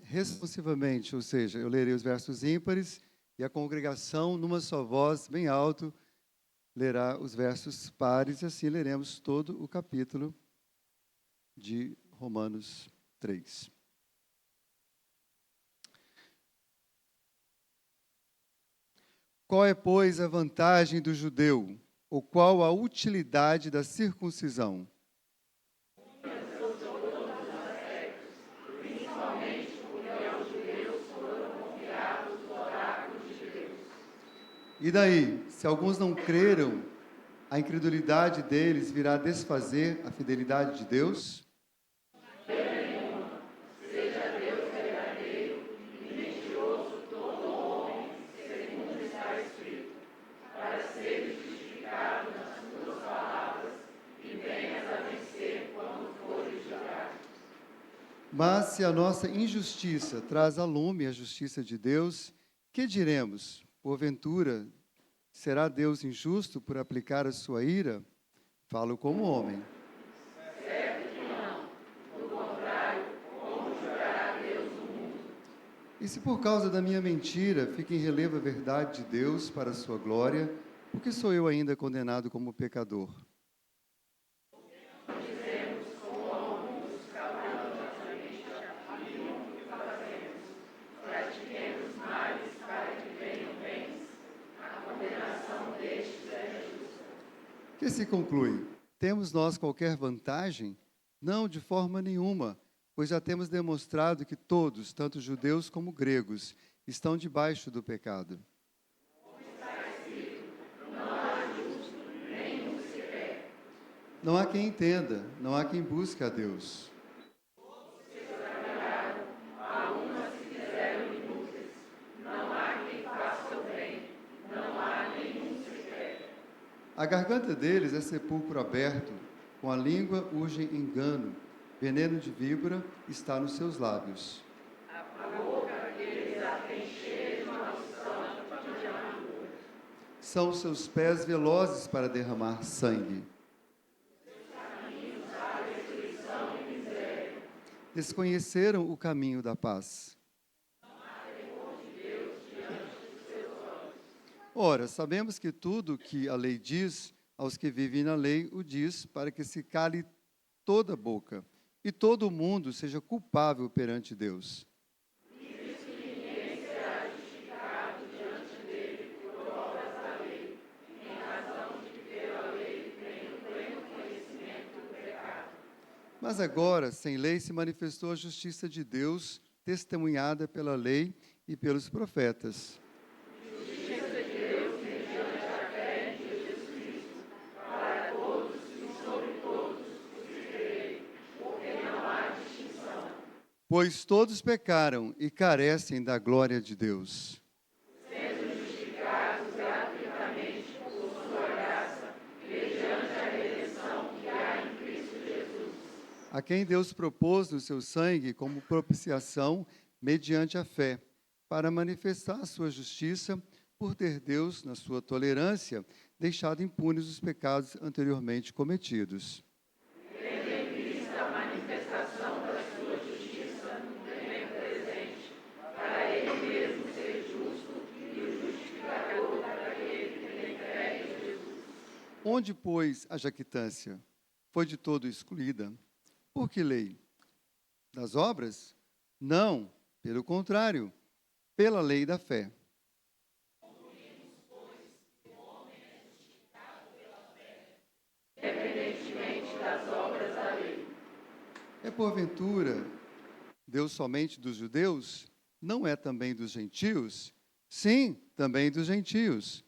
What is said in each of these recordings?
responsivamente, ou seja, eu lerei os versos ímpares e a congregação, numa só voz, bem alto, lerá os versos pares e assim leremos todo o capítulo de Romanos 3. Qual é, pois, a vantagem do judeu? Ou qual a utilidade da circuncisão? E daí, se alguns não creram, a incredulidade deles virá desfazer a fidelidade de Deus? Mas se a nossa injustiça traz a lume a justiça de Deus, que diremos? Porventura, será Deus injusto por aplicar a sua ira? Falo como homem. E se por causa da minha mentira fica em relevo a verdade de Deus para a sua glória, por que sou eu ainda condenado como pecador? Que se conclui? Temos nós qualquer vantagem? Não, de forma nenhuma, pois já temos demonstrado que todos, tanto judeus como gregos, estão debaixo do pecado. Não há quem entenda, não há quem busque a Deus. A garganta deles é sepulcro aberto, com a língua urgem engano, veneno de víbora está nos seus lábios. São seus pés velozes para derramar sangue. Desconheceram o caminho da paz. Ora, sabemos que tudo que a lei diz, aos que vivem na lei, o diz para que se cale toda a boca e todo o mundo seja culpável perante Deus. Mas agora, sem lei, se manifestou a justiça de Deus, testemunhada pela lei e pelos profetas. Pois todos pecaram e carecem da glória de Deus. A quem Deus propôs no seu sangue como propiciação mediante a fé, para manifestar a sua justiça, por ter Deus, na sua tolerância, deixado impunes os pecados anteriormente cometidos. Onde, pois, a jactância foi de todo excluída? Por que lei? Das obras? Não, pelo contrário, pela lei da fé. É porventura Deus somente dos judeus? Não é também dos gentios? Sim, também dos gentios.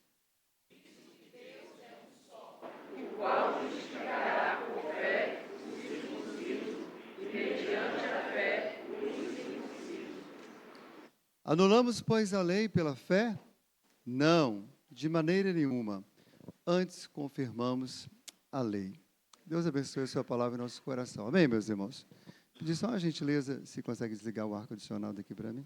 Anulamos, pois, a lei pela fé? Não, de maneira nenhuma. Antes confirmamos a lei. Deus abençoe a sua palavra em nosso coração. Amém, meus irmãos? Pedir só uma gentileza, se consegue desligar o ar-condicionado aqui para mim.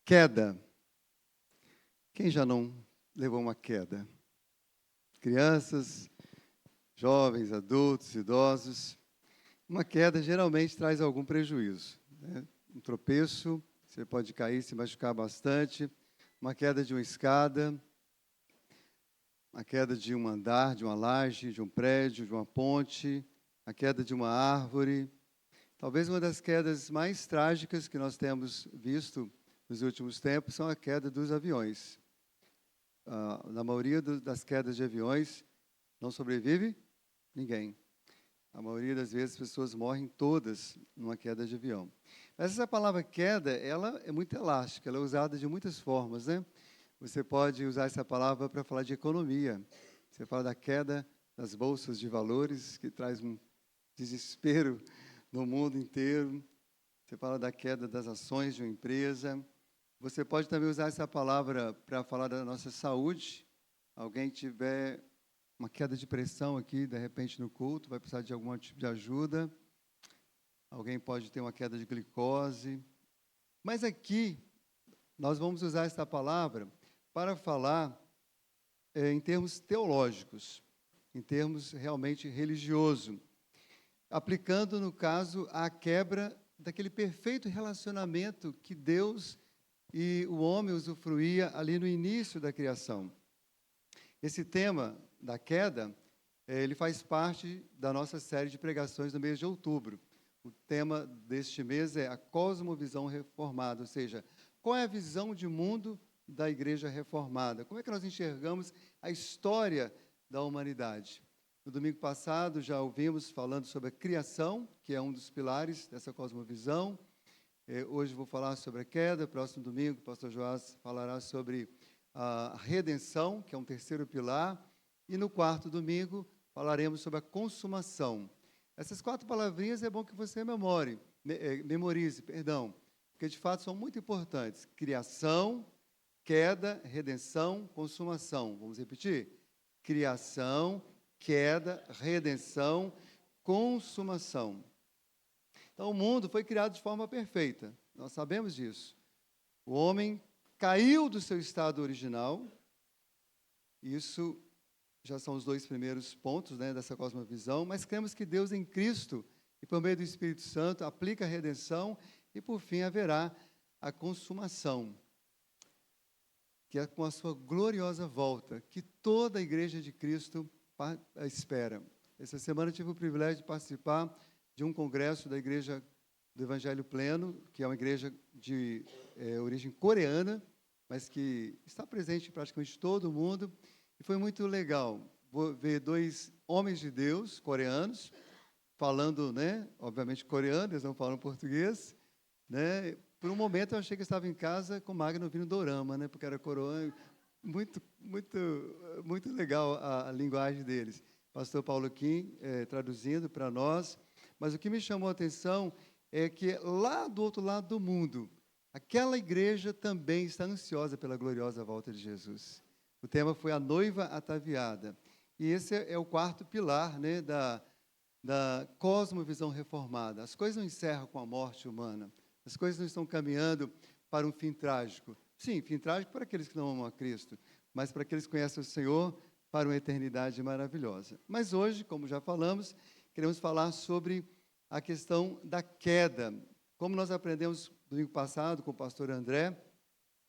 Queda. Quem já não levou uma queda? Crianças, jovens, adultos, idosos. Uma queda geralmente traz algum prejuízo, né? Um tropeço, você pode cair, se machucar bastante. Uma queda de uma escada, a queda de um andar, de uma laje, de um prédio, de uma ponte, a queda de uma árvore. Talvez uma das quedas mais trágicas que nós temos visto nos últimos tempos são a queda dos aviões. Na maioria das quedas de aviões, não sobrevive ninguém. A maioria das vezes as pessoas morrem todas numa queda de avião. Mas essa palavra queda, ela é muito elástica, ela é usada de muitas formas, né? Você pode usar essa palavra para falar de economia. Você fala da queda das bolsas de valores, que traz um desespero no mundo inteiro. Você fala da queda das ações de uma empresa. Você pode também usar essa palavra para falar da nossa saúde. Alguém tiver uma queda de pressão aqui, de repente, no culto, vai precisar de algum tipo de ajuda. Alguém pode ter uma queda de glicose. Mas aqui, nós vamos usar essa palavra para falar em termos teológicos, em termos realmente religioso, aplicando, no caso, a quebra daquele perfeito relacionamento que Deus e o homem usufruía ali no início da criação. Esse tema da queda, ele faz parte da nossa série de pregações no mês de outubro. O tema deste mês é a cosmovisão reformada, ou seja, qual é a visão de mundo da igreja reformada? Como é que nós enxergamos a história da humanidade? No domingo passado já ouvimos falando sobre a criação, que é um dos pilares dessa cosmovisão. Hoje vou falar sobre a queda, próximo domingo o pastor Joás falará sobre a redenção, que é um terceiro pilar, e no quarto domingo falaremos sobre a consumação. Essas 4 palavrinhas é bom que você memorize, porque de fato são muito importantes. Criação, queda, redenção, consumação. Vamos repetir? Criação, queda, redenção, consumação. Então, o mundo foi criado de forma perfeita, nós sabemos disso. O homem caiu do seu estado original, isso já são os 2 primeiros pontos, né, dessa cosmovisão, mas cremos que Deus em Cristo, e por meio do Espírito Santo, aplica a redenção, e por fim haverá a consumação, que é com a sua gloriosa volta, que toda a igreja de Cristo espera. Essa semana eu tive o privilégio de participar de um congresso da Igreja do Evangelho Pleno, que é uma igreja de origem coreana, mas que está presente em praticamente todo o mundo, e foi muito legal ver 2 homens de Deus coreanos, falando, né, obviamente coreano, eles não falam português, né? Por um momento eu achei que eu estava em casa com Magno vindo dorama, né, porque era coroa, muito legal a linguagem deles. Pastor Paulo Kim traduzindo para nós. Mas o que me chamou a atenção é que lá do outro lado do mundo, aquela igreja também está ansiosa pela gloriosa volta de Jesus. O tema foi a noiva ataviada. E esse é o 4º pilar, né, da cosmovisão reformada. As coisas não encerram com a morte humana. As coisas não estão caminhando para um fim trágico. Sim, fim trágico para aqueles que não amam a Cristo, mas para aqueles que conhecem o Senhor, para uma eternidade maravilhosa. Mas hoje, como já falamos, queremos falar sobre a questão da queda. Como nós aprendemos domingo passado com o pastor André,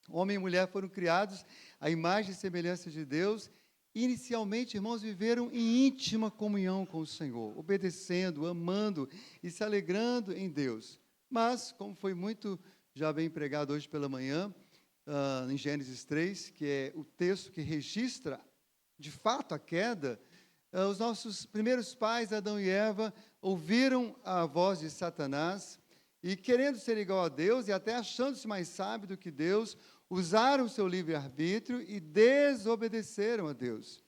homem e mulher foram criados à imagem e semelhança de Deus. Inicialmente, irmãos, viveram em íntima comunhão com o Senhor, obedecendo, amando e se alegrando em Deus. Mas, como foi muito já bem pregado hoje pela manhã, em Gênesis 3, que é o texto que registra, de fato, a queda, os nossos primeiros pais, Adão e Eva, ouviram a voz de Satanás e, querendo ser igual a Deus e até achando-se mais sábio do que Deus, usaram o seu livre-arbítrio e desobedeceram a Deus.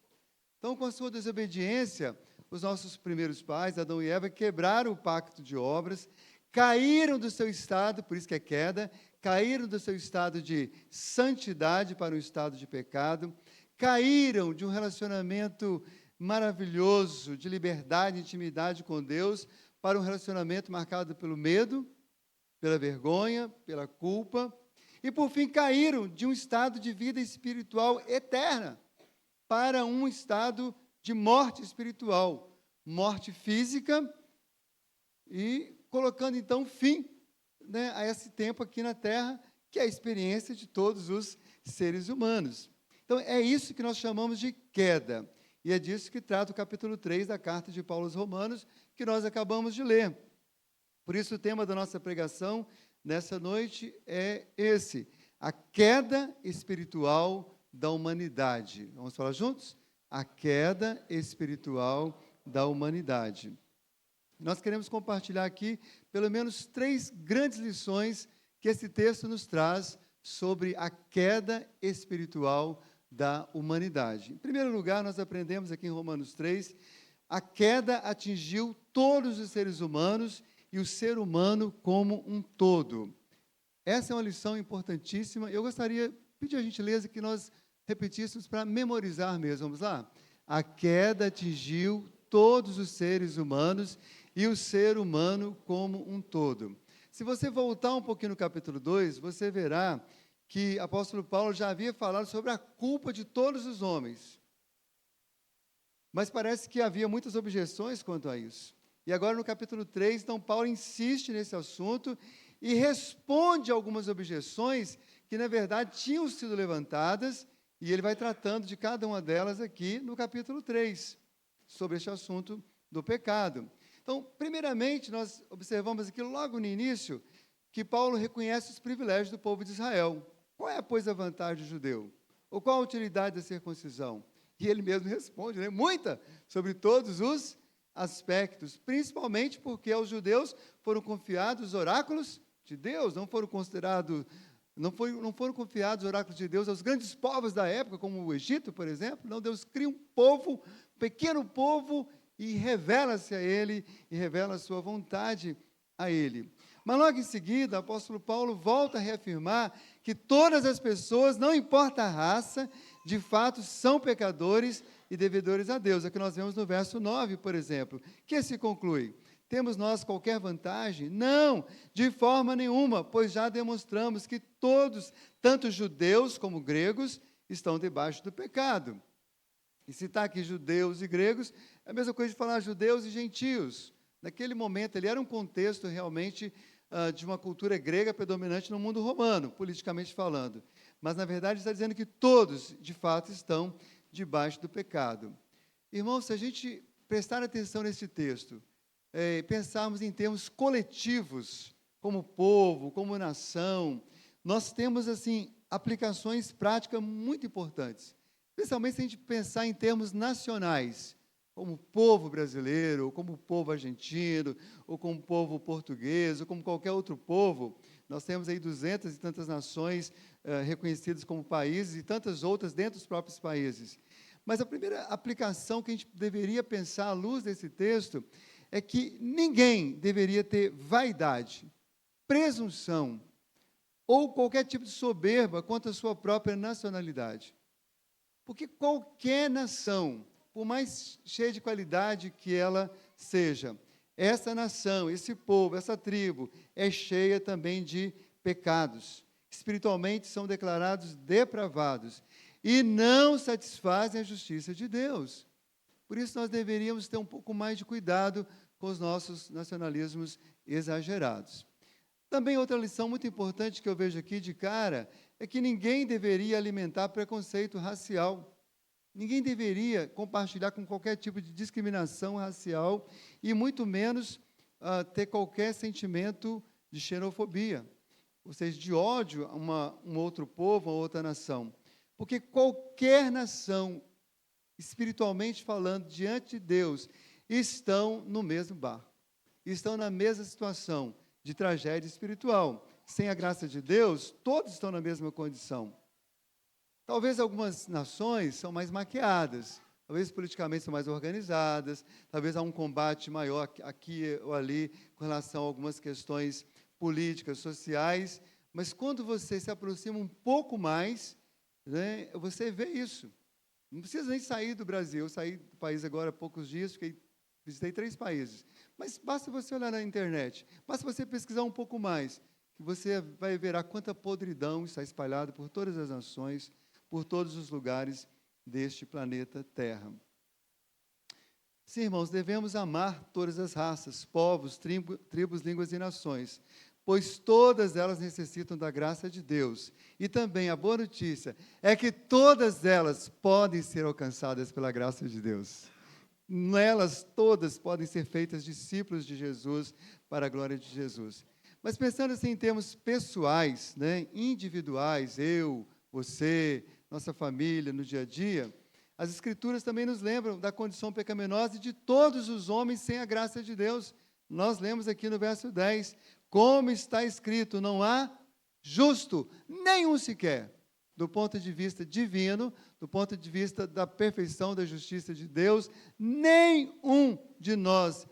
Então, com a sua desobediência, os nossos primeiros pais, Adão e Eva, quebraram o pacto de obras, caíram do seu estado, por isso que é queda, caíram do seu estado de santidade para um estado de pecado, caíram de um relacionamento maravilhoso, de liberdade e intimidade com Deus, para um relacionamento marcado pelo medo, pela vergonha, pela culpa, E, por fim, caíram de um estado de vida espiritual eterna para um estado de morte espiritual, morte física, e colocando, então, fim, né, a esse tempo aqui na Terra, que é a experiência de todos os seres humanos. Então, é isso que nós chamamos de queda. E é disso que trata o capítulo 3 da carta de Paulo aos Romanos, que nós acabamos de ler. Por isso, o tema da nossa pregação nessa noite é esse: a queda espiritual da humanidade. Vamos falar juntos? A queda espiritual da humanidade. Nós queremos compartilhar aqui pelo menos 3 grandes lições que esse texto nos traz sobre a queda espiritual da humanidade. Em primeiro lugar, nós aprendemos aqui em Romanos 3, a queda atingiu todos os seres humanos e o ser humano como um todo. Essa é uma lição importantíssima. Eu gostaria de pedir a gentileza que nós repetíssemos para memorizar mesmo. Vamos lá? A queda atingiu todos os seres humanos e o ser humano como um todo. Se você voltar um pouquinho no capítulo 2, você verá que o apóstolo Paulo já havia falado sobre a culpa de todos os homens. Mas parece que havia muitas objeções quanto a isso. E agora no capítulo 3, então, Paulo insiste nesse assunto e responde algumas objeções que, na verdade, tinham sido levantadas, e ele vai tratando de cada uma delas aqui no capítulo 3, sobre este assunto do pecado. Então, primeiramente, nós observamos aqui logo no início que Paulo reconhece os privilégios do povo de Israel. Qual é, pois, a vantagem do judeu? Ou qual a utilidade da circuncisão? E ele mesmo responde, né? Muita, sobre todos os aspectos, principalmente porque aos judeus foram confiados os oráculos de Deus, não foram confiados os oráculos de Deus aos grandes povos da época, como o Egito, por exemplo. Não, Deus cria um povo, um pequeno povo, e revela-se a ele, e revela a sua vontade a ele. Mas logo em seguida, o apóstolo Paulo volta a reafirmar que todas as pessoas, não importa a raça, de fato são pecadores e devedores a Deus. É o que nós vemos no verso 9, por exemplo, que se conclui: temos nós qualquer vantagem? Não, de forma nenhuma, pois já demonstramos que todos, tanto judeus como gregos, estão debaixo do pecado. E citar aqui judeus e gregos é a mesma coisa de falar judeus e gentios. Naquele momento, ele era um contexto realmente de uma cultura grega predominante no mundo romano, politicamente falando. Mas, na verdade, está dizendo que todos, de fato, estão debaixo do pecado. Irmãos, se a gente prestar atenção nesse texto, pensarmos em termos coletivos, como povo, como nação, nós temos, assim, aplicações práticas muito importantes. Especialmente se a gente pensar em termos nacionais, como povo brasileiro, ou como povo argentino, ou como povo português, ou como qualquer outro povo. Nós temos aí 200 e tantas nações reconhecidas como países e tantas outras dentro dos próprios países. Mas a primeira aplicação que a gente deveria pensar à luz desse texto é que ninguém deveria ter vaidade, presunção ou qualquer tipo de soberba quanto à sua própria nacionalidade. Porque qualquer nação, por mais cheia de qualidade que ela seja, essa nação, esse povo, essa tribo, é cheia também de pecados. Espiritualmente são declarados depravados e não satisfazem a justiça de Deus. Por isso nós deveríamos ter um pouco mais de cuidado com os nossos nacionalismos exagerados. Também outra lição muito importante que eu vejo aqui de cara é que ninguém deveria alimentar preconceito racial. Ninguém deveria compartilhar com qualquer tipo de discriminação racial e muito menos ter qualquer sentimento de xenofobia, ou seja, de ódio a um outro povo, a outra nação. Porque qualquer nação, espiritualmente falando, diante de Deus, estão no mesmo barco, estão na mesma situação de tragédia espiritual. Sem a graça de Deus, todos estão na mesma condição. Talvez algumas nações são mais maquiadas, talvez politicamente são mais organizadas, talvez há um combate maior aqui ou ali com relação a algumas questões políticas, sociais, mas quando você se aproxima um pouco mais, né, você vê isso. Não precisa nem sair do Brasil. Eu saí do país agora há poucos dias, visitei 3 países. Mas basta você olhar na internet, basta você pesquisar um pouco mais, e você vai ver quanta podridão está espalhada por todas as nações, por todos os lugares deste planeta Terra. Sim, irmãos, devemos amar todas as raças, povos, tribos, línguas e nações, pois todas elas necessitam da graça de Deus. E também a boa notícia é que todas elas podem ser alcançadas pela graça de Deus. Elas todas podem ser feitas discípulos de Jesus para a glória de Jesus. Mas pensando assim em termos pessoais, né, individuais, eu, você, nossa família, no dia a dia, as Escrituras também nos lembram da condição pecaminosa de todos os homens sem a graça de Deus. Nós lemos aqui no verso 10, como está escrito, não há justo, nenhum sequer, do ponto de vista divino, do ponto de vista da perfeição da justiça de Deus, nenhum de nós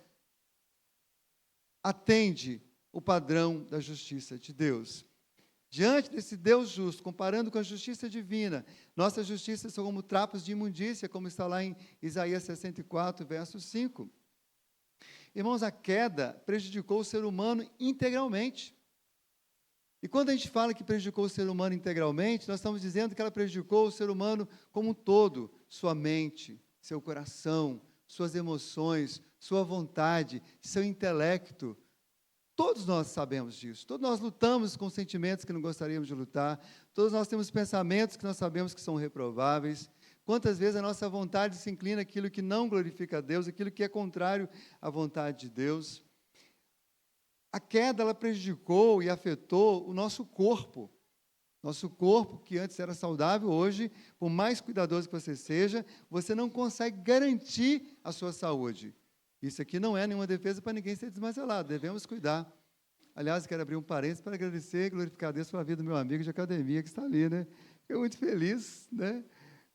atende o padrão da justiça de Deus. Diante desse Deus justo, comparando com a justiça divina, nossas justiças são como trapos de imundícia, como está lá em Isaías 64, verso 5. Irmãos, a queda prejudicou o ser humano integralmente. E quando a gente fala que prejudicou o ser humano integralmente, nós estamos dizendo que ela prejudicou o ser humano como um todo, sua mente, seu coração, suas emoções, sua vontade, seu intelecto. Todos nós sabemos disso, todos nós lutamos com sentimentos que não gostaríamos de lutar, todos nós temos pensamentos que nós sabemos que são reprováveis. Quantas vezes a nossa vontade se inclina àquilo que não glorifica a Deus, aquilo que é contrário à vontade de Deus. A queda, ela prejudicou e afetou o nosso corpo. Nosso corpo, que antes era saudável, hoje, por mais cuidadoso que você seja, você não consegue garantir a sua saúde. Isso aqui não é nenhuma defesa para ninguém ser desmantelado, devemos cuidar. Aliás, quero abrir um parênteses para agradecer e glorificar a Deus pela vida do meu amigo de academia que está ali, né? Fiquei muito feliz, né?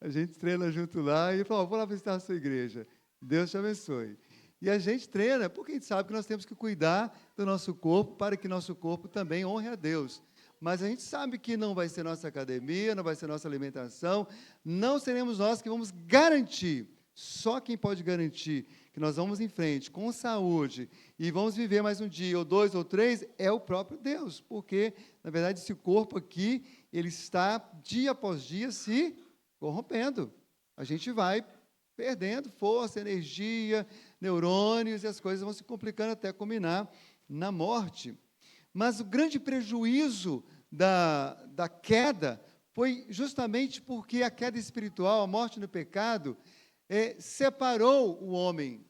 A gente treina junto lá e ele falou, vou lá visitar a sua igreja. Deus te abençoe. E a gente treina porque a gente sabe que nós temos que cuidar do nosso corpo para que nosso corpo também honre a Deus. Mas a gente sabe que não vai ser nossa academia, não vai ser nossa alimentação, não seremos nós que vamos garantir. Só quem pode garantir que nós vamos em frente com saúde e vamos viver mais um dia, ou dois, ou três, é o próprio Deus. Porque, na verdade, esse corpo aqui, ele está dia após dia se corrompendo. A gente vai perdendo força, energia, neurônios, e as coisas vão se complicando até culminar na morte. Mas o grande prejuízo da queda foi justamente porque a queda espiritual, a morte no pecado, separou o homem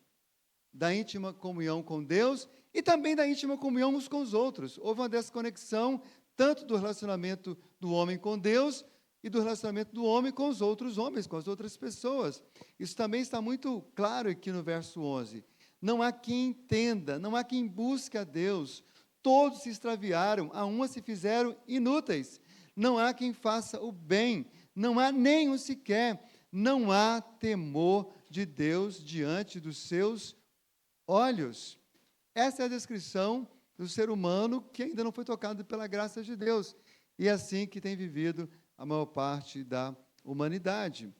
da íntima comunhão com Deus e também da íntima comunhão uns com os outros. Houve uma desconexão tanto do relacionamento do homem com Deus e do relacionamento do homem com os outros homens, com as outras pessoas. Isso também está muito claro aqui no verso 11. Não há quem entenda, não há quem busque a Deus. Todos se extraviaram, a uma se fizeram inúteis. Não há quem faça o bem, não há nenhum sequer. Não há temor de Deus diante dos seus olhos. Essa é a descrição do ser humano que ainda não foi tocado pela graça de Deus. E é assim que tem vivido a maior parte da humanidade.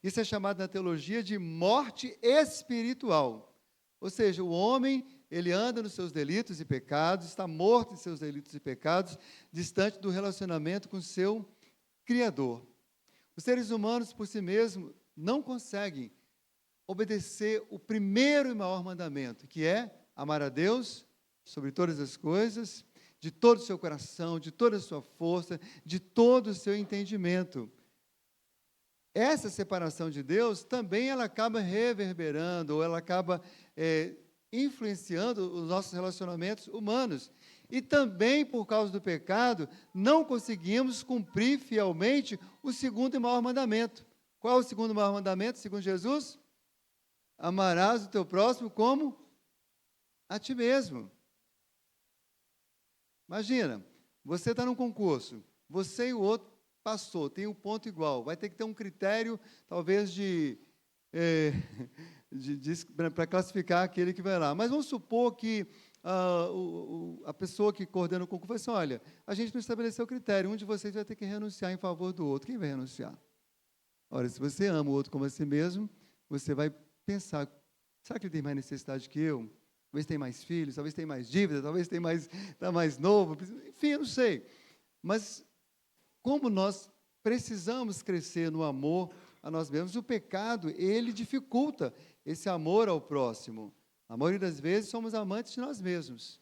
Isso é chamado na teologia de morte espiritual. Ou seja, o homem, ele anda nos seus delitos e pecados, está morto em seus delitos e pecados, distante do relacionamento com o seu Criador. Os seres humanos, por si mesmos, não conseguem obedecer o primeiro e maior mandamento, que é amar a Deus sobre todas as coisas, de todo o seu coração, de toda a sua força, de todo o seu entendimento. Essa separação de Deus também ela acaba reverberando, ou ela acaba influenciando os nossos relacionamentos humanos. E também, por causa do pecado, não conseguimos cumprir fielmente o segundo e maior mandamento. Qual é o segundo maior mandamento, segundo Jesus? Amarás o teu próximo como a ti mesmo. Imagina, você está num concurso, você e o outro passou, tem um ponto igual, vai ter que ter um critério, talvez, para classificar aquele que vai lá. Mas vamos supor que a pessoa que coordena o concurso vai assim, olha, a gente não estabeleceu o critério, um de vocês vai ter que renunciar em favor do outro. Quem vai renunciar? Ora, se você ama o outro como a si mesmo, você vai pensar, será que ele tem mais necessidade que eu? talvez tenha mais filhos, talvez tenha mais dívida, talvez tenha está mais novo, enfim, eu não sei. Mas como nós precisamos crescer no amor a nós mesmos, o pecado, ele dificulta esse amor ao próximo. A maioria das vezes somos amantes de nós mesmos,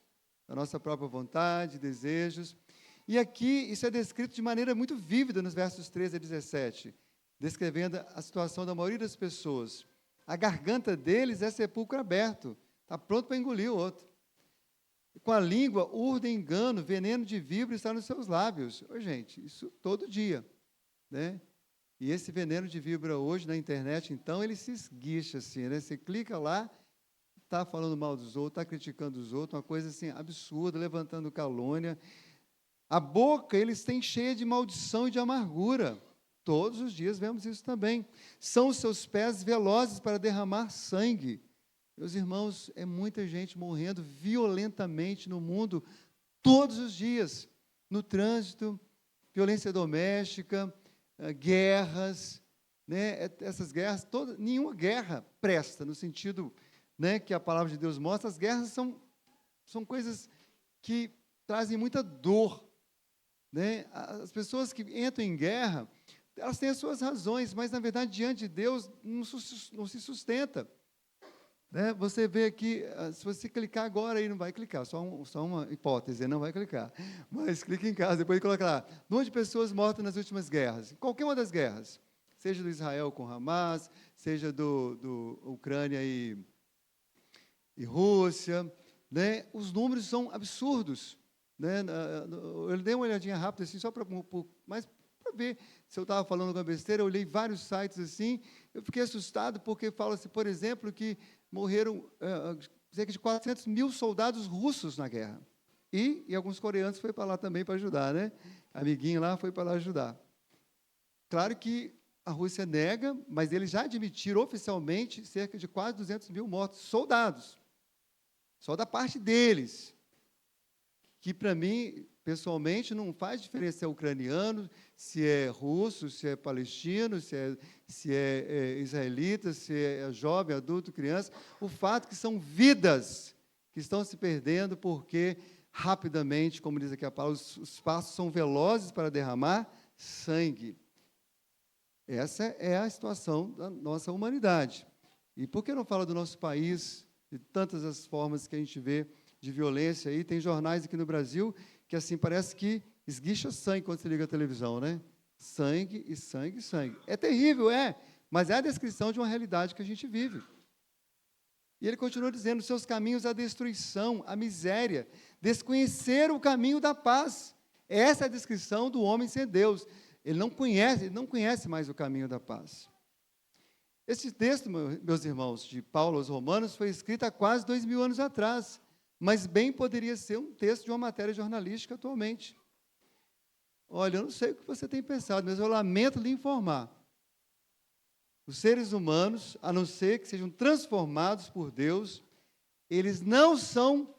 da nossa própria vontade, desejos. E aqui isso é descrito de maneira muito vívida nos versos 13 a 17, descrevendo a situação da maioria das pessoas. A garganta deles é sepulcro aberto, está pronto para engolir o outro. Com a língua urdem engano, veneno de víbora está nos seus lábios. Ô, gente, isso todo dia, né? E esse veneno de víbora hoje na internet, então, ele se esguicha assim, né? Você clica lá, está falando mal dos outros, está criticando os outros, uma coisa assim absurda, levantando calúnia. A boca eles têm cheia de maldição e de amargura. Todos os dias vemos isso também. São os seus pés velozes para derramar sangue. Meus irmãos, é muita gente morrendo violentamente no mundo todos os dias. No trânsito, violência doméstica, guerras, né? Essas guerras, todas, nenhuma guerra presta, no sentido, né, que a palavra de Deus mostra. As guerras são coisas que trazem muita dor, né? As pessoas que entram em guerra, elas têm as suas razões, mas, na verdade, diante de Deus, não se sustenta. Né? Você vê aqui, se você clicar agora, aí não vai clicar, só uma hipótese, não vai clicar. Mas clique em casa, depois coloca lá, número de pessoas mortas nas últimas guerras, qualquer uma das guerras, seja do Israel com Hamas, seja do Ucrânia e Rússia, né? Os números são absurdos. Né? Eu dei uma olhadinha rápida, assim, só para ver se eu estava falando alguma besteira. Eu olhei vários sites assim, eu fiquei assustado, porque fala-se, por exemplo, que morreram cerca de 400 mil soldados russos na guerra. E alguns coreanos foram para lá também para ajudar, né? Amiguinho lá foi para lá ajudar. Claro que a Rússia nega, mas eles já admitiram oficialmente cerca de quase 200 mil mortos, soldados. Só da parte deles. Que, para mim, pessoalmente, não faz diferença se é ucraniano, se é russo, se é palestino, se é israelita, se é jovem, adulto, criança. O fato é que são vidas que estão se perdendo porque, rapidamente, como diz aqui a palavra, os passos são velozes para derramar sangue. Essa é a situação da nossa humanidade. E por que não fala do nosso país, de tantas as formas que a gente vê de violência aí? Tem jornais aqui no Brasil que, assim, parece que esguicha sangue quando você liga a televisão, né? Sangue e sangue e sangue. É terrível, mas é a descrição de uma realidade que a gente vive. E ele continua dizendo, seus caminhos a destruição, a miséria, desconhecer o caminho da paz. Essa é a descrição do homem sem Deus. Ele não conhece mais o caminho da paz. Esse texto, meus irmãos, de Paulo aos Romanos, foi escrito há quase 2000 anos atrás, mas bem poderia ser um texto de uma matéria jornalística atualmente. Olha, eu não sei o que você tem pensado, mas eu lamento lhe informar. Os seres humanos, a não ser que sejam transformados por Deus, eles não são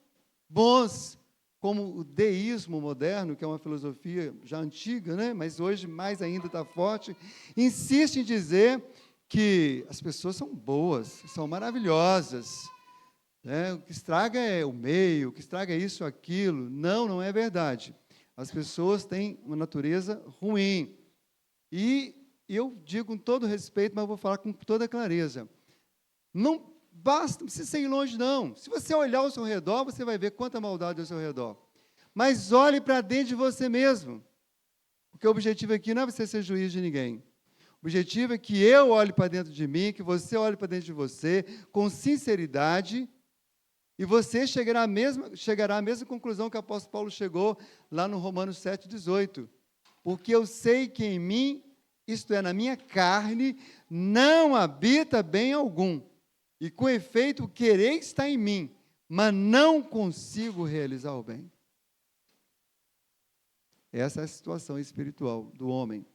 bons, como o deísmo moderno, que é uma filosofia já antiga, né? Mas hoje mais ainda está forte, insiste em dizer que as pessoas são boas, são maravilhosas. O que estraga é o meio, o que estraga é isso ou aquilo. Não é verdade. As pessoas têm uma natureza ruim. E eu digo com todo respeito, mas vou falar com toda clareza. Não basta, não precisa ir longe, não. Se você olhar ao seu redor, você vai ver quanta maldade ao seu redor. Mas olhe para dentro de você mesmo. Porque o objetivo aqui não é você ser juiz de ninguém. O objetivo é que eu olhe para dentro de mim, que você olhe para dentro de você, com sinceridade, e você chegará à mesma conclusão que o apóstolo Paulo chegou lá no Romanos 7,18. Porque eu sei que em mim, isto é, na minha carne, não habita bem algum. E com efeito, o querer está em mim, mas não consigo realizar o bem. Essa é a situação espiritual do homem.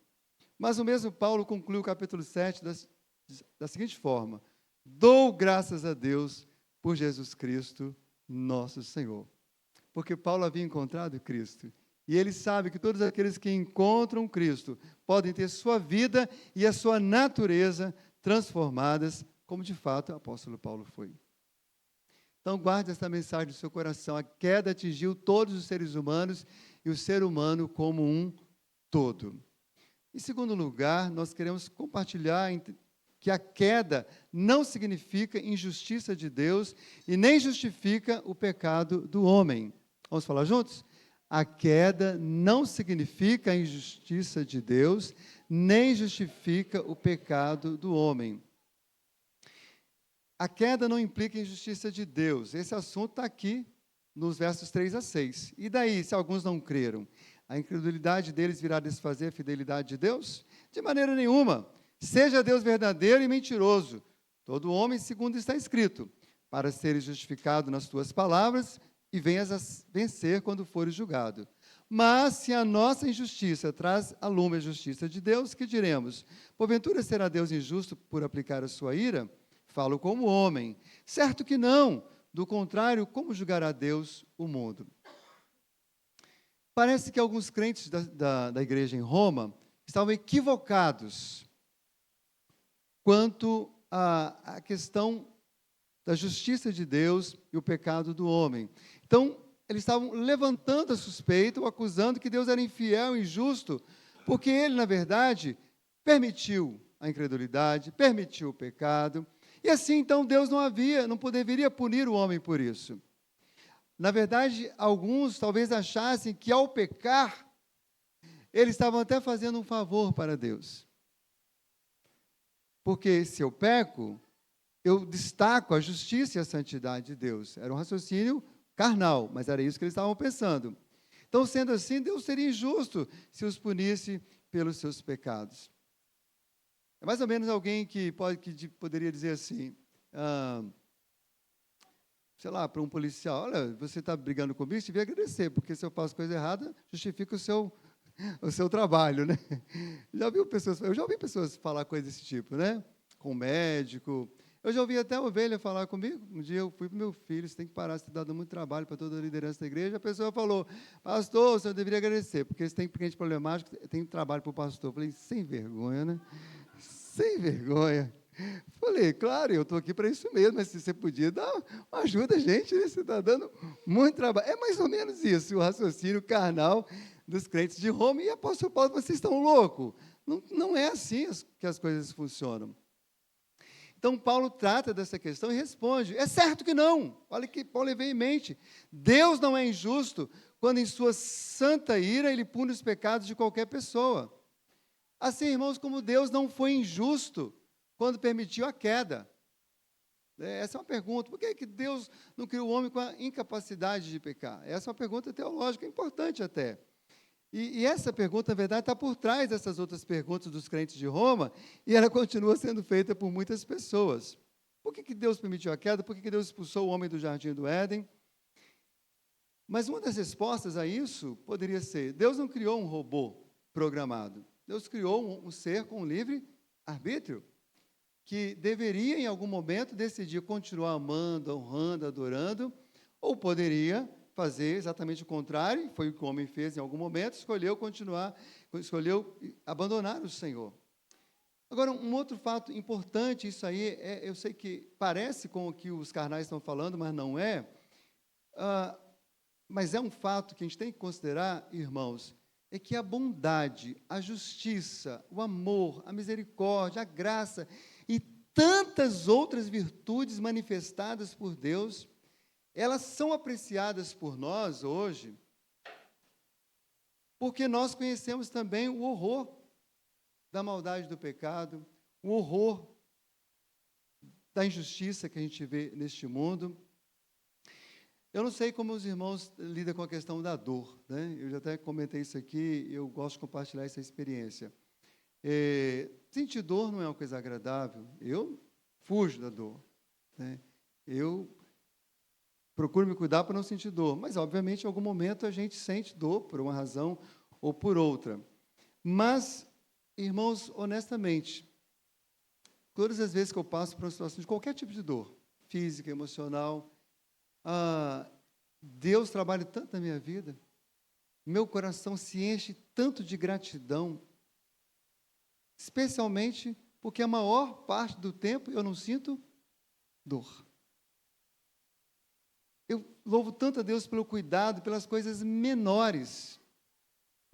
Mas o mesmo Paulo conclui o capítulo 7 da seguinte forma: dou graças a Deus por Jesus Cristo, nosso Senhor. Porque Paulo havia encontrado Cristo. E ele sabe que todos aqueles que encontram Cristo podem ter sua vida e a sua natureza transformadas, como de fato o apóstolo Paulo foi. Então, guarde essa mensagem no seu coração. A queda atingiu todos os seres humanos e o ser humano como um todo. Em segundo lugar, nós queremos compartilhar que a queda não significa injustiça de Deus e nem justifica o pecado do homem. Vamos falar juntos? A queda não significa a injustiça de Deus, nem justifica o pecado do homem. A queda não implica injustiça de Deus. Esse assunto está aqui nos versos 3 a 6. E daí, se alguns não creram? A incredulidade deles virá desfazer a fidelidade de Deus? De maneira nenhuma. Seja Deus verdadeiro e mentiroso. Todo homem, segundo está escrito, para seres justificado nas tuas palavras e venhas a vencer quando fores julgado. Mas se a nossa injustiça traz à lume a justiça de Deus, que diremos? Porventura será Deus injusto por aplicar a sua ira? Falo como homem. Certo que não. Do contrário, como julgará Deus o mundo? Parece que alguns crentes da igreja em Roma estavam equivocados quanto à questão da justiça de Deus e o pecado do homem. Então, eles estavam levantando a suspeita, ou acusando que Deus era infiel e injusto, porque ele, na verdade, permitiu a incredulidade, permitiu o pecado, e assim, então, Deus não deveria punir o homem por isso. Na verdade, alguns talvez achassem que, ao pecar, eles estavam até fazendo um favor para Deus. Porque se eu peco, eu destaco a justiça e a santidade de Deus. Era um raciocínio carnal, mas era isso que eles estavam pensando. Então, sendo assim, Deus seria injusto se os punisse pelos seus pecados. É mais ou menos alguém que poderia dizer assim, sei lá, para um policial: olha, você está brigando comigo, você devia agradecer, porque se eu faço coisa errada, justifica o seu trabalho, né? Eu já ouvi pessoas falar coisas desse tipo, né? Com médico. Eu já ouvi até a ovelha falar comigo. Um dia eu fui para o meu filho: você tem que parar, você está dando muito trabalho para toda a liderança da igreja. A pessoa falou: pastor, o senhor deveria agradecer, porque se tem cliente problemático, tem trabalho para o pastor. Eu falei: sem vergonha, né? Sem vergonha. Falei: claro, eu estou aqui para isso mesmo, mas se você podia dar uma ajuda a gente, né? Você está dando muito trabalho. É mais ou menos isso, o raciocínio carnal dos crentes de Roma. E apóstolo Paulo: vocês estão loucos? Não é assim que as coisas funcionam. Então, Paulo trata dessa questão e responde: é certo que não. Olha que Paulo é veemente. Deus não é injusto quando, em sua santa ira, ele pune os pecados de qualquer pessoa. Assim, irmãos, como Deus não foi injusto quando permitiu a queda. Essa é uma pergunta: por que Deus não criou o homem com a incapacidade de pecar? Essa é uma pergunta teológica importante até. E essa pergunta, na verdade, está por trás dessas outras perguntas dos crentes de Roma, e ela continua sendo feita por muitas pessoas. Por que Deus permitiu a queda? Por que Deus expulsou o homem do jardim do Éden? Mas uma das respostas a isso poderia ser: Deus não criou um robô programado. Deus criou um ser com livre arbítrio, que deveria, em algum momento, decidir continuar amando, honrando, adorando, ou poderia fazer exatamente o contrário. Foi o que o homem fez em algum momento: escolheu abandonar o Senhor. Agora, um outro fato importante, isso aí, eu sei que parece com o que os carnais estão falando, mas não é, mas é um fato que a gente tem que considerar, irmãos, é que a bondade, a justiça, o amor, a misericórdia, a graça e tantas outras virtudes manifestadas por Deus, elas são apreciadas por nós hoje, porque nós conhecemos também o horror da maldade do pecado, o horror da injustiça que a gente vê neste mundo. Eu não sei como os irmãos lidam com a questão da dor, né? Eu já até comentei isso aqui, eu gosto de compartilhar essa experiência. Sentir dor não é uma coisa agradável. Eu fujo da dor, né? Eu procuro me cuidar para não sentir dor, mas, obviamente, em algum momento a gente sente dor por uma razão ou por outra. Mas, irmãos, honestamente, todas as vezes que eu passo por uma situação de qualquer tipo de dor, física, emocional, Deus trabalha tanto na minha vida, meu coração se enche tanto de gratidão, especialmente porque a maior parte do tempo eu não sinto dor. Eu louvo tanto a Deus pelo cuidado, pelas coisas menores.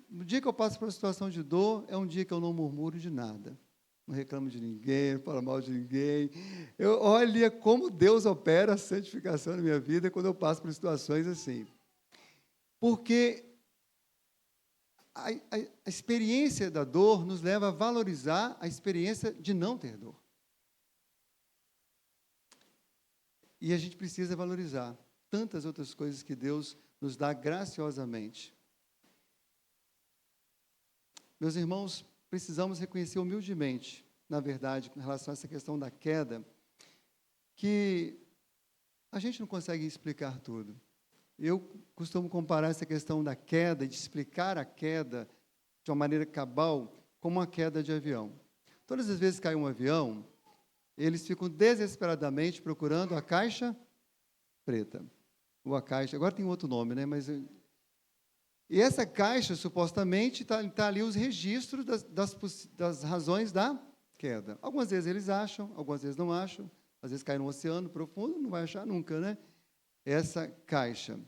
No dia que eu passo por uma situação de dor, é um dia que eu não murmuro de nada. Não reclamo de ninguém, não falo mal de ninguém. Olha como Deus opera a santificação na minha vida quando eu passo por situações assim. Porque a experiência da dor nos leva a valorizar a experiência de não ter dor. E a gente precisa valorizar tantas outras coisas que Deus nos dá graciosamente. Meus irmãos, precisamos reconhecer humildemente, na verdade, com relação a essa questão da queda, que a gente não consegue explicar tudo. Eu costumo comparar essa questão da queda, de explicar a queda de uma maneira cabal, como uma queda de avião. Todas as vezes que cai um avião, eles ficam desesperadamente procurando a caixa preta. Ou a caixa, agora tem outro nome, né? E essa caixa, supostamente, está ali os registros das razões da queda. Algumas vezes eles acham, algumas vezes não acham. Às vezes cai no oceano profundo, não vai achar nunca, né? Essa caixa.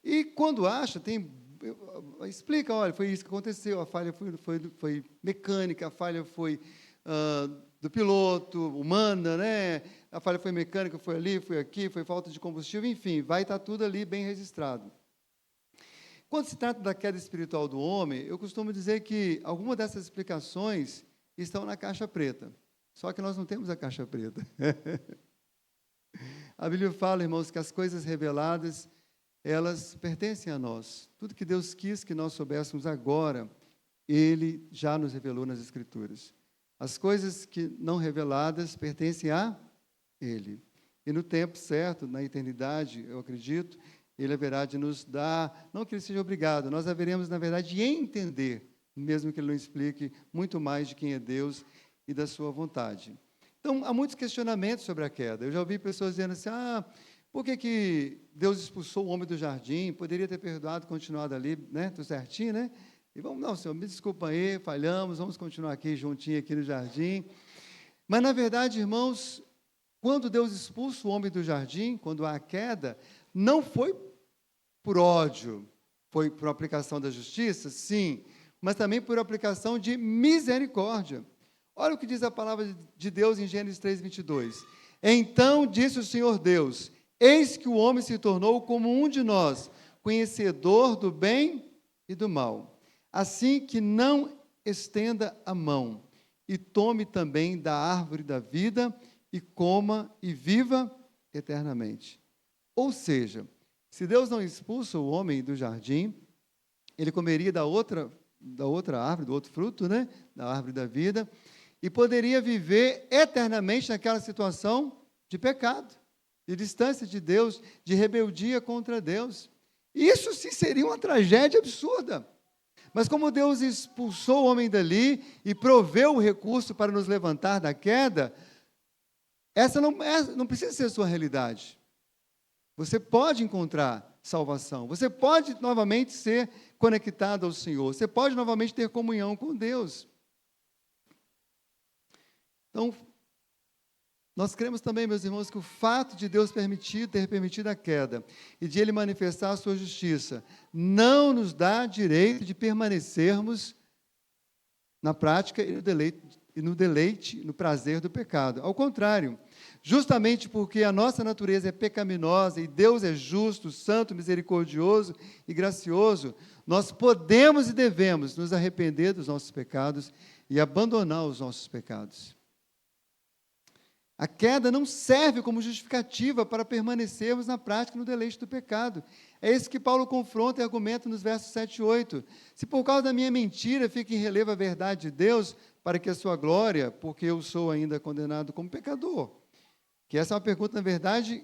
E quando acha, explica, olha, foi isso que aconteceu, a falha foi mecânica, a falha foi do piloto, humana, né? A falha foi mecânica, foi ali, foi aqui, foi falta de combustível, enfim, vai estar tudo ali bem registrado. Quando se trata da queda espiritual do homem, eu costumo dizer que algumas dessas explicações estão na caixa preta. Só que nós não temos a caixa preta. A Bíblia fala, irmãos, que as coisas reveladas, elas pertencem a nós. Tudo que Deus quis que nós soubéssemos agora, Ele já nos revelou nas Escrituras. As coisas que não reveladas pertencem a Ele. E no tempo certo, na eternidade, eu acredito, Ele haverá de nos dar, não que Ele seja obrigado, nós haveremos, na verdade, de entender, mesmo que Ele não explique muito mais de quem é Deus e da sua vontade. Então, há muitos questionamentos sobre a queda. Eu já ouvi pessoas dizendo assim, por que Deus expulsou o homem do jardim? Poderia ter perdoado, continuado ali, né? Tudo certinho, né? E vamos, não, Senhor, me desculpa aí, falhamos, vamos continuar aqui, juntinho aqui no jardim. Mas, na verdade, irmãos, quando Deus expulsa o homem do jardim, quando há a queda, não foi por ódio, foi por aplicação da justiça, sim, mas também por aplicação de misericórdia. Olha o que diz a palavra de Deus em Gênesis 3:22. Então disse o Senhor Deus, eis que o homem se tornou como um de nós, conhecedor do bem e do mal. Assim que não estenda a mão e tome também da árvore da vida e coma e viva eternamente. Ou seja, se Deus não expulsa o homem do jardim, ele comeria da outra árvore, do outro fruto, né? Da árvore da vida, e poderia viver eternamente naquela situação de pecado, de distância de Deus, de rebeldia contra Deus. Isso sim seria uma tragédia absurda. Mas como Deus expulsou o homem dali e proveu o recurso para nos levantar da queda, essa não precisa ser a sua realidade. Você pode encontrar salvação, você pode novamente ser conectado ao Senhor, você pode novamente ter comunhão com Deus. Então, nós cremos também, meus irmãos, que o fato de Deus ter permitido a queda e de Ele manifestar a sua justiça, não nos dá direito de permanecermos na prática e no deleite, no prazer do pecado. Ao contrário, justamente porque a nossa natureza é pecaminosa e Deus é justo, santo, misericordioso e gracioso, nós podemos e devemos nos arrepender dos nossos pecados e abandonar os nossos pecados. A queda não serve como justificativa para permanecermos na prática no deleite do pecado. É isso que Paulo confronta e argumenta nos versos 7 e 8. Se por causa da minha mentira fica em relevo a verdade de Deus, para que a sua glória, porque eu sou ainda condenado como pecador. Que essa é uma pergunta, na verdade,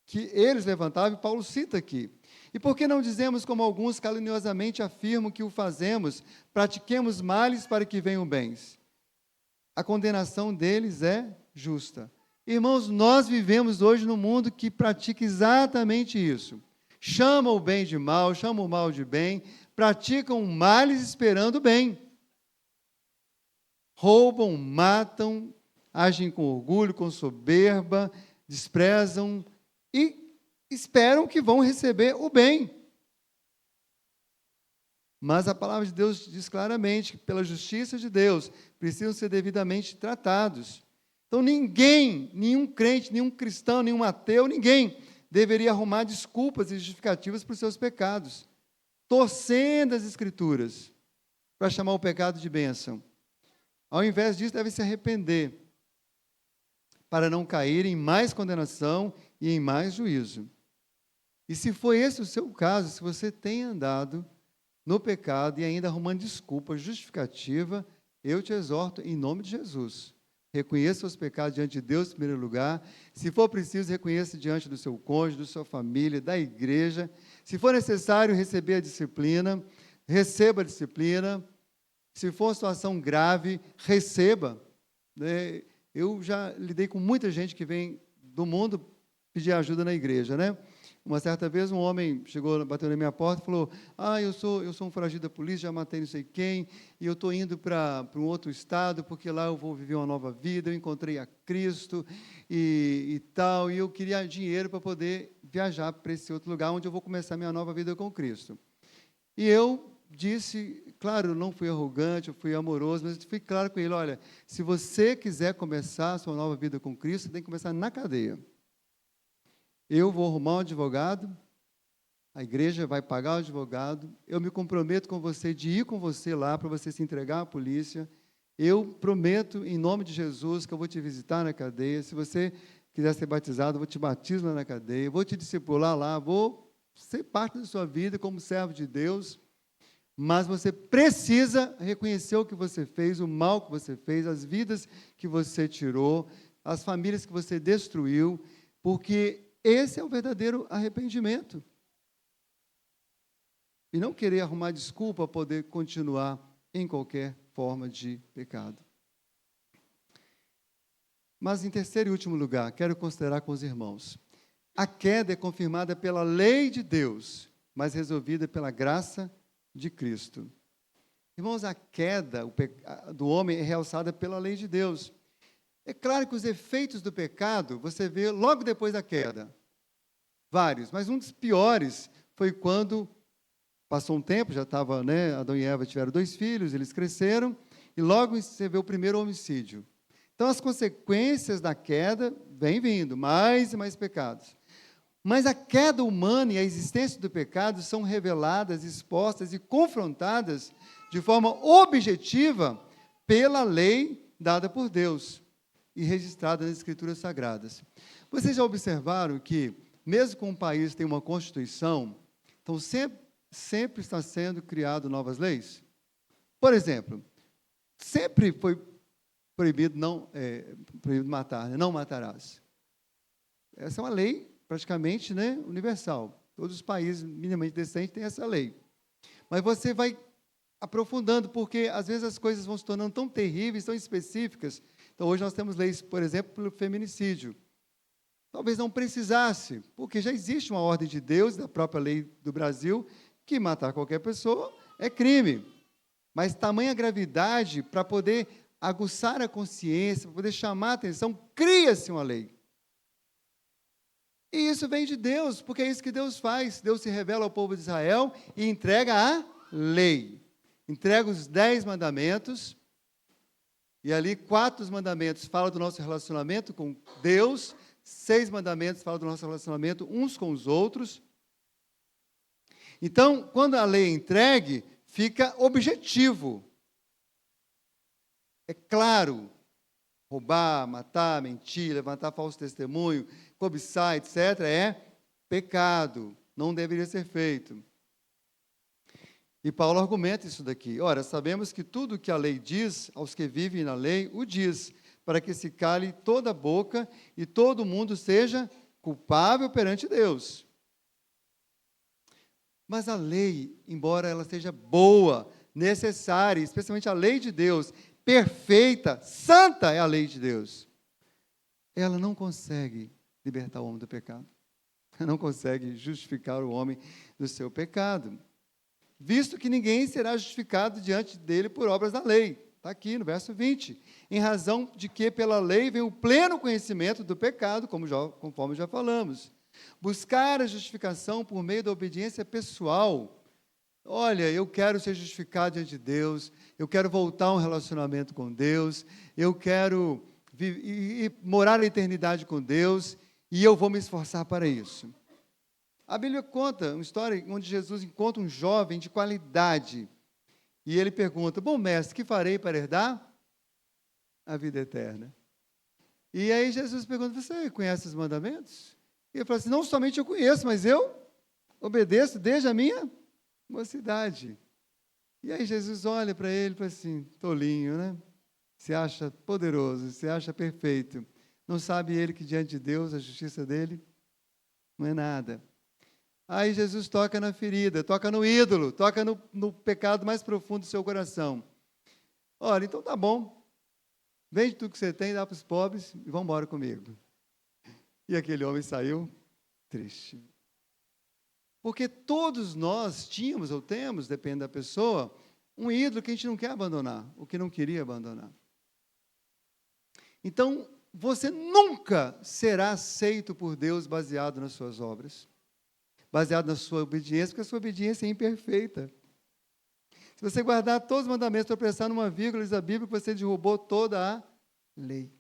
que eles levantavam e Paulo cita aqui. E por que não dizemos, como alguns caluniosamente afirmam que o fazemos, pratiquemos males para que venham bens? A condenação deles é justa. Irmãos, nós vivemos hoje num mundo que pratica exatamente isso. Chama o bem de mal, chama o mal de bem, praticam males esperando o bem. Roubam, matam, agem com orgulho, com soberba, desprezam e esperam que vão receber o bem. Mas a palavra de Deus diz claramente que, pela justiça de Deus, precisam ser devidamente tratados. Então, ninguém, nenhum crente, nenhum cristão, nenhum ateu, ninguém deveria arrumar desculpas e justificativas para os seus pecados, torcendo as Escrituras para chamar o pecado de bênção. Ao invés disso, deve se arrepender, para não cair em mais condenação e em mais juízo. E se foi esse o seu caso, se você tem andado no pecado e ainda arrumando desculpa justificativa, eu te exorto em nome de Jesus. Reconheça os pecados diante de Deus em primeiro lugar. Se for preciso, reconheça diante do seu cônjuge, da sua família, da igreja. Se for necessário receber a disciplina, receba a disciplina. Se for uma situação grave, receba. Eu já lidei com muita gente que vem do mundo pedir ajuda na igreja, né? Uma certa vez um homem chegou, bateu na minha porta e falou: eu sou um foragido da polícia, já matei não sei quem, e eu estou indo para um outro estado, porque lá eu vou viver uma nova vida, eu encontrei a Cristo e tal, e eu queria dinheiro para poder viajar para esse outro lugar, onde eu vou começar minha nova vida com Cristo. E eu disse, claro, eu não fui arrogante, eu fui amoroso, mas fui claro com ele: olha, se você quiser começar a sua nova vida com Cristo, você tem que começar na cadeia. Eu vou arrumar um advogado, a igreja vai pagar o advogado, eu me comprometo com você de ir com você lá para você se entregar à polícia, eu prometo, em nome de Jesus, que eu vou te visitar na cadeia, se você quiser ser batizado, eu vou te batizar lá na cadeia, vou te discipular lá, vou ser parte da sua vida como servo de Deus, mas você precisa reconhecer o que você fez, o mal que você fez, as vidas que você tirou, as famílias que você destruiu, porque esse é o verdadeiro arrependimento. E não querer arrumar desculpa para poder continuar em qualquer forma de pecado. Mas, em terceiro e último lugar, quero considerar com os irmãos. A queda é confirmada pela lei de Deus, mas resolvida pela graça de Cristo. Irmãos, a queda do homem é realçada pela lei de Deus. É claro que os efeitos do pecado você vê logo depois da queda. Vários, mas um dos piores foi quando passou um tempo, já estava, Adão e Eva tiveram 2 filhos, eles cresceram, e logo você vê o primeiro homicídio. Então, as consequências da queda vêm vindo, mais e mais pecados. Mas a queda humana e a existência do pecado são reveladas, expostas e confrontadas de forma objetiva pela lei dada por Deus e registrada nas Escrituras Sagradas. Vocês já observaram que, mesmo que um país tenha uma Constituição, então sempre está sendo criado novas leis? Por exemplo, sempre foi proibido matar, não matarás. Essa é uma lei praticamente universal. Todos os países minimamente decentes têm essa lei. Mas você vai aprofundando, porque às vezes as coisas vão se tornando tão terríveis, tão específicas. Então, hoje nós temos leis, por exemplo, pelo feminicídio. Talvez não precisasse, porque já existe uma ordem de Deus, da própria lei do Brasil, que matar qualquer pessoa é crime. Mas tamanha gravidade, para poder aguçar a consciência, para poder chamar a atenção, cria-se uma lei. E isso vem de Deus, porque é isso que Deus faz. Deus se revela ao povo de Israel e entrega a lei. Entrega os 10 mandamentos, e ali 4 dos mandamentos falam do nosso relacionamento com Deus, 6 mandamentos falam do nosso relacionamento uns com os outros. Então, quando a lei é entregue, fica objetivo. É claro, roubar, matar, mentir, levantar falso testemunho, cobiçar, etc., é pecado, não deveria ser feito. E Paulo argumenta isso daqui. Ora, sabemos que tudo o que a lei diz, aos que vivem na lei, o diz, para que se cale toda a boca e todo mundo seja culpável perante Deus. Mas a lei, embora ela seja boa, necessária, especialmente a lei de Deus, perfeita, santa é a lei de Deus, ela não consegue libertar o homem do pecado. Ela não consegue justificar o homem do seu pecado. Visto que ninguém será justificado diante dele por obras da lei. Está aqui no verso 20. Em razão de que pela lei vem o pleno conhecimento do pecado, conforme já falamos. Buscar a justificação por meio da obediência pessoal. Olha, eu quero ser justificado diante de Deus, eu quero voltar a um relacionamento com Deus, eu quero morar na eternidade com Deus, e eu vou me esforçar para isso. A Bíblia conta uma história onde Jesus encontra um jovem de qualidade, e ele pergunta: bom mestre, que farei para herdar a vida eterna? E aí Jesus pergunta: você conhece os mandamentos? E ele fala assim: não somente eu conheço, mas eu obedeço desde a minha mocidade. E aí Jesus olha para ele e fala assim: tolinho, né? Se acha poderoso, se acha perfeito. Não sabe ele que diante de Deus a justiça dele não é nada. Aí Jesus toca na ferida, toca no ídolo, toca no pecado mais profundo do seu coração. Olha, então tá bom. Vende tudo que você tem, dá para os pobres e vão embora comigo. E aquele homem saiu triste. Porque todos nós tínhamos ou temos, depende da pessoa, um ídolo que a gente não quer abandonar, o que não queria abandonar. Então, você nunca será aceito por Deus baseado nas suas obras, baseado na sua obediência, porque a sua obediência é imperfeita. Se você guardar todos os mandamentos, tropeçar numa vírgula, diz a Bíblia que você derrubou toda a lei.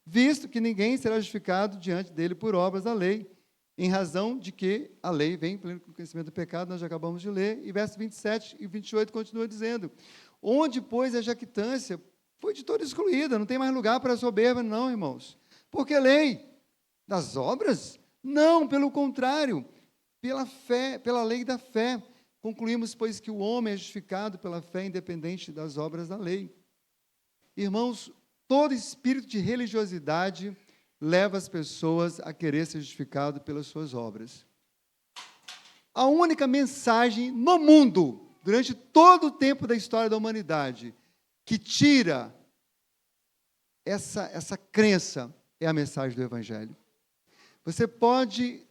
Visto que ninguém será justificado diante dele por obras da lei, em razão de que a lei vem pelo conhecimento do pecado, nós já acabamos de ler, e versos 27 e 28 continua dizendo: onde, pois, a jactância foi de toda excluída, não tem mais lugar para a soberba, não, irmãos. Porque lei das obras? Não, pelo contrário, pela fé, pela lei da fé. Concluímos, pois, que o homem é justificado pela fé, independente das obras da lei. Irmãos, todo espírito de religiosidade leva as pessoas a querer ser justificado pelas suas obras. A única mensagem no mundo, durante todo o tempo da história da humanidade, que tira essa crença, é a mensagem do Evangelho. Você pode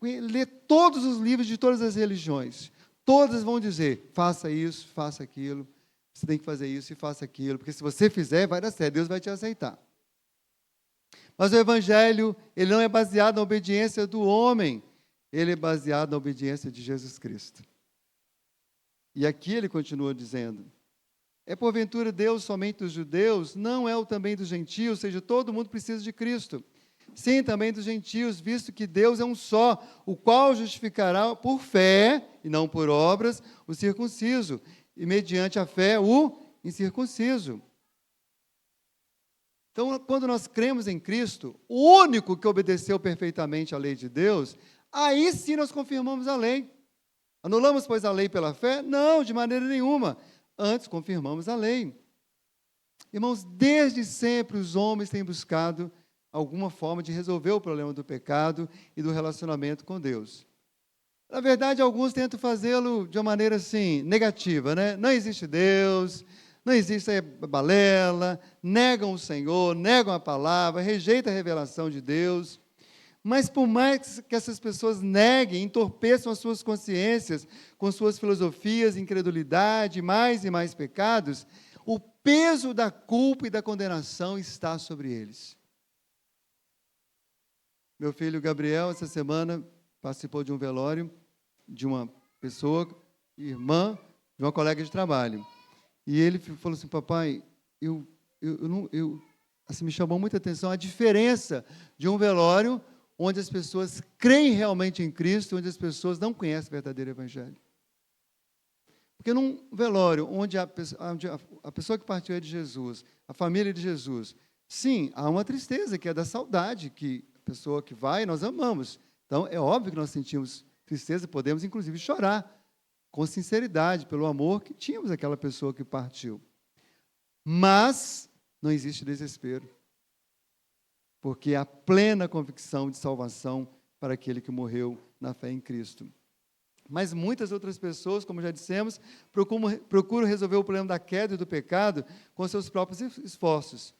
ler todos os livros de todas as religiões, todas vão dizer: faça isso, faça aquilo, você tem que fazer isso e faça aquilo, porque se você fizer, vai dar certo, Deus vai te aceitar. Mas o Evangelho, ele não é baseado na obediência do homem, ele é baseado na obediência de Jesus Cristo. E aqui ele continua dizendo: é porventura Deus somente dos judeus? Não é o também dos gentios, ou seja, todo mundo precisa de Cristo. Sim, também dos gentios, visto que Deus é um só, o qual justificará por fé, e não por obras, o circunciso, e mediante a fé o incircunciso. Então, quando nós cremos em Cristo, o único que obedeceu perfeitamente à lei de Deus, aí sim nós confirmamos a lei. Anulamos, pois, a lei pela fé? Não, de maneira nenhuma. Antes, confirmamos a lei. Irmãos, desde sempre os homens têm buscado alguma forma de resolver o problema do pecado e do relacionamento com Deus. Na verdade, alguns tentam fazê-lo de uma maneira assim, negativa, né? Não existe Deus, não existe balela, negam o Senhor, negam a palavra, rejeitam a revelação de Deus. Mas por mais que essas pessoas neguem, entorpeçam as suas consciências com suas filosofias, incredulidade, mais e mais pecados, o peso da culpa e da condenação está sobre eles. Meu filho Gabriel, essa semana, participou de um velório de uma pessoa, irmã de uma colega de trabalho. E ele falou assim: papai, assim, me chamou muita atenção a diferença de um velório onde as pessoas creem realmente em Cristo, onde as pessoas não conhecem o verdadeiro Evangelho. Porque num velório onde a pessoa que partiu é de Jesus, a família de Jesus, sim, há uma tristeza, que é da saudade, que a pessoa que vai, nós amamos. Então, é óbvio que nós sentimos tristeza, podemos, inclusive, chorar com sinceridade, pelo amor que tínhamos àquela pessoa que partiu. Mas não existe desespero, porque há plena convicção de salvação para aquele que morreu na fé em Cristo. Mas muitas outras pessoas, como já dissemos, procuram resolver o problema da queda e do pecado com seus próprios esforços.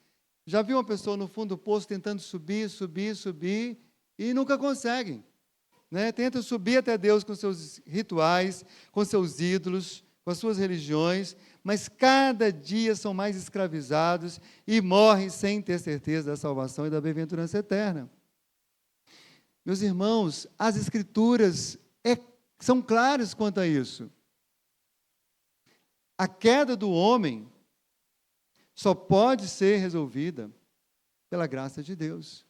Já viu uma pessoa no fundo do poço tentando subir, e nunca conseguem, né? Tentam subir até Deus com seus rituais, com seus ídolos, com as suas religiões, mas cada dia são mais escravizados e morrem sem ter certeza da salvação e da bem-aventurança eterna. Meus irmãos, as Escrituras são claras quanto a isso. A queda do homem só pode ser resolvida pela graça de Deus.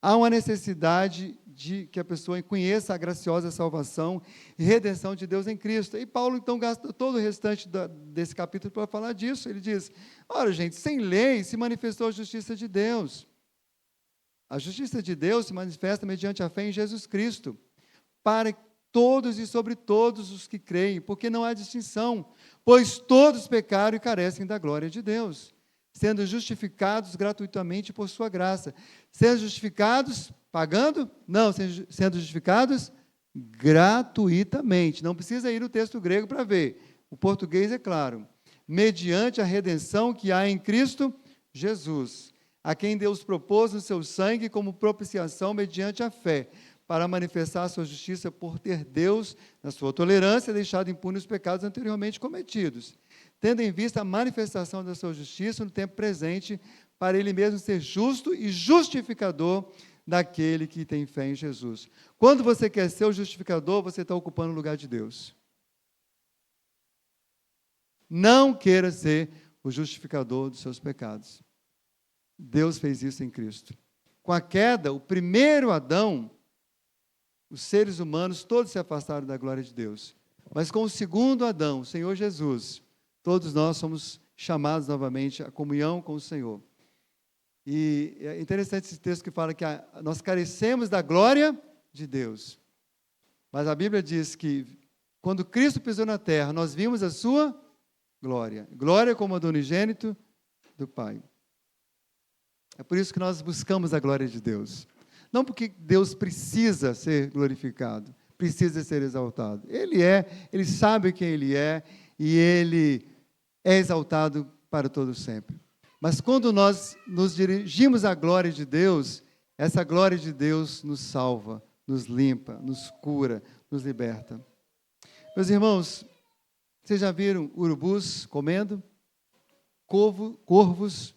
Há uma necessidade de que a pessoa conheça a graciosa salvação e redenção de Deus em Cristo. E Paulo, então, gasta todo o restante desse capítulo para falar disso. Ele diz, ora, gente, sem lei se manifestou a justiça de Deus. A justiça de Deus se manifesta mediante a fé em Jesus Cristo, para todos e sobre todos os que creem, porque não há distinção, pois todos pecaram e carecem da glória de Deus, sendo justificados gratuitamente por sua graça. Sendo justificados pagando? Não, sendo justificados gratuitamente. Não precisa ir no texto grego para ver. O português é claro. Mediante a redenção que há em Cristo Jesus, a quem Deus propôs no seu sangue como propiciação mediante a fé, para manifestar a sua justiça por ter Deus, na sua tolerância, deixado impunes os pecados anteriormente cometidos, tendo em vista a manifestação da sua justiça no tempo presente, para ele mesmo ser justo e justificador daquele que tem fé em Jesus. Quando você quer ser o justificador, você está ocupando o lugar de Deus. Não queira ser o justificador dos seus pecados. Deus fez isso em Cristo. Com a queda, o primeiro Adão, os seres humanos todos se afastaram da glória de Deus. Mas com o segundo Adão, o Senhor Jesus, todos nós somos chamados novamente à comunhão com o Senhor. E é interessante esse texto que fala que nós carecemos da glória de Deus. Mas a Bíblia diz que quando Cristo pisou na terra, nós vimos a sua glória. Glória como a do unigênito do Pai. É por isso que nós buscamos a glória de Deus. Não porque Deus precisa ser glorificado, precisa ser exaltado. Ele sabe quem Ele é e Ele é exaltado para todo sempre. Mas quando nós nos dirigimos à glória de Deus, essa glória de Deus nos salva, nos limpa, nos cura, nos liberta. Meus irmãos, vocês já viram urubus comendo? Corvos?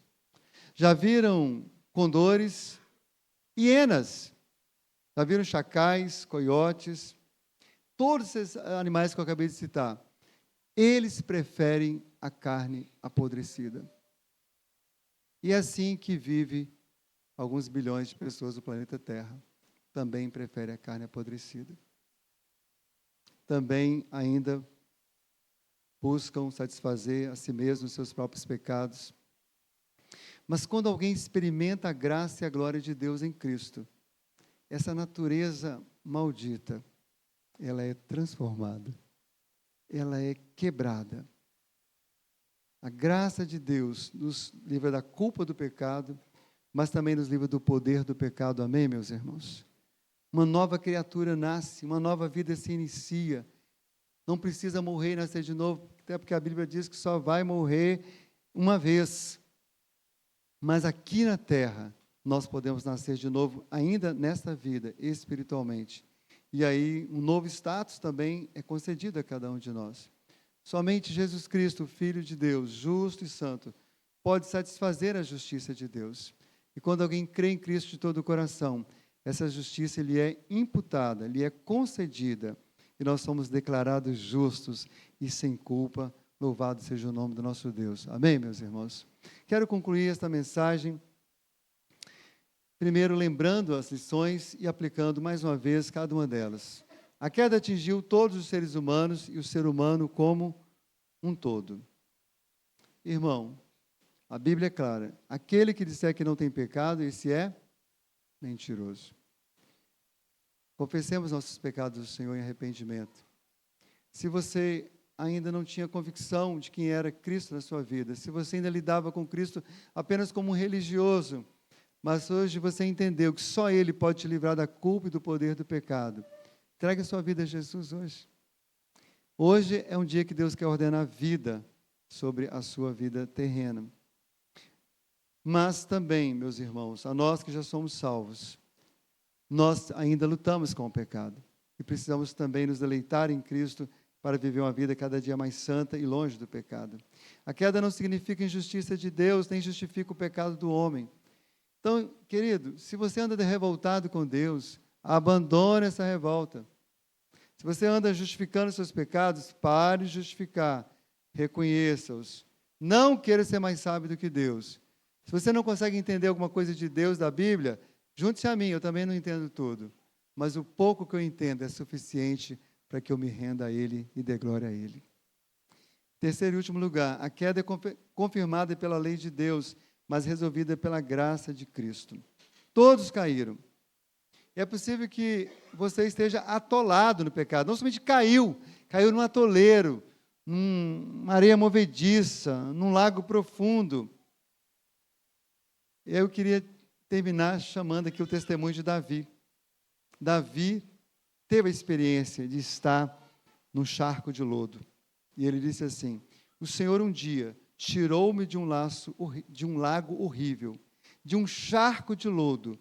Já viram condores? Hienas, já viram chacais, coiotes, todos esses animais que eu acabei de citar, eles preferem a carne apodrecida. E é assim que vive alguns bilhões de pessoas do planeta Terra. Também preferem a carne apodrecida. Também ainda buscam satisfazer a si mesmos os seus próprios pecados. Mas quando alguém experimenta a graça e a glória de Deus em Cristo, essa natureza maldita, ela é transformada, ela é quebrada. A graça de Deus nos livra da culpa do pecado, mas também nos livra do poder do pecado. Amém, meus irmãos? Uma nova criatura nasce, uma nova vida se inicia. Não precisa morrer e nascer de novo, até porque a Bíblia diz que só vai morrer uma vez. Mas aqui na terra, nós podemos nascer de novo, ainda nesta vida, espiritualmente. E aí, um novo status também é concedido a cada um de nós. Somente Jesus Cristo, Filho de Deus, justo e santo, pode satisfazer a justiça de Deus. E quando alguém crê em Cristo de todo o coração, essa justiça lhe é imputada, lhe é concedida, e nós somos declarados justos e sem culpa. Louvado seja o nome do nosso Deus. Amém, meus irmãos? Quero concluir esta mensagem, primeiro lembrando as lições e aplicando mais uma vez cada uma delas. A queda atingiu todos os seres humanos e o ser humano como um todo. Irmão, a Bíblia é clara. Aquele que disser que não tem pecado, esse é mentiroso. Confessemos nossos pecados ao Senhor em arrependimento. Se você ainda não tinha convicção de quem era Cristo na sua vida, se você ainda lidava com Cristo apenas como um religioso, mas hoje você entendeu que só Ele pode te livrar da culpa e do poder do pecado, entregue a sua vida a Jesus hoje. Hoje é um dia que Deus quer ordenar vida sobre a sua vida terrena. Mas também, meus irmãos, a nós que já somos salvos, nós ainda lutamos com o pecado e precisamos também nos deleitar em Cristo para viver uma vida cada dia mais santa e longe do pecado. A queda não significa injustiça de Deus, nem justifica o pecado do homem. Então, querido, se você anda revoltado com Deus, Abandone essa revolta. Se você anda justificando seus pecados, pare de justificar. Reconheça-os. Não queira ser mais sábio do que Deus. Se você não consegue entender alguma coisa de Deus, da Bíblia, junte-se a mim, eu também não entendo tudo. Mas o pouco que eu entendo é suficiente para que eu me renda a Ele e dê glória a Ele. Terceiro e último lugar, a queda é confirmada pela lei de Deus, mas resolvida pela graça de Cristo. Todos caíram. É possível que você esteja atolado no pecado, não somente caiu num atoleiro, numa areia movediça, num lago profundo. Eu queria terminar chamando aqui o testemunho de Davi. Davi teve a experiência de estar num charco de lodo. E ele disse assim: o Senhor um dia tirou-me de um lago horrível, de um charco de lodo,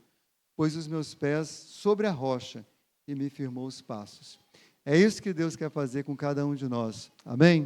pôs os meus pés sobre a rocha e me firmou os passos. É isso que Deus quer fazer com cada um de nós. Amém?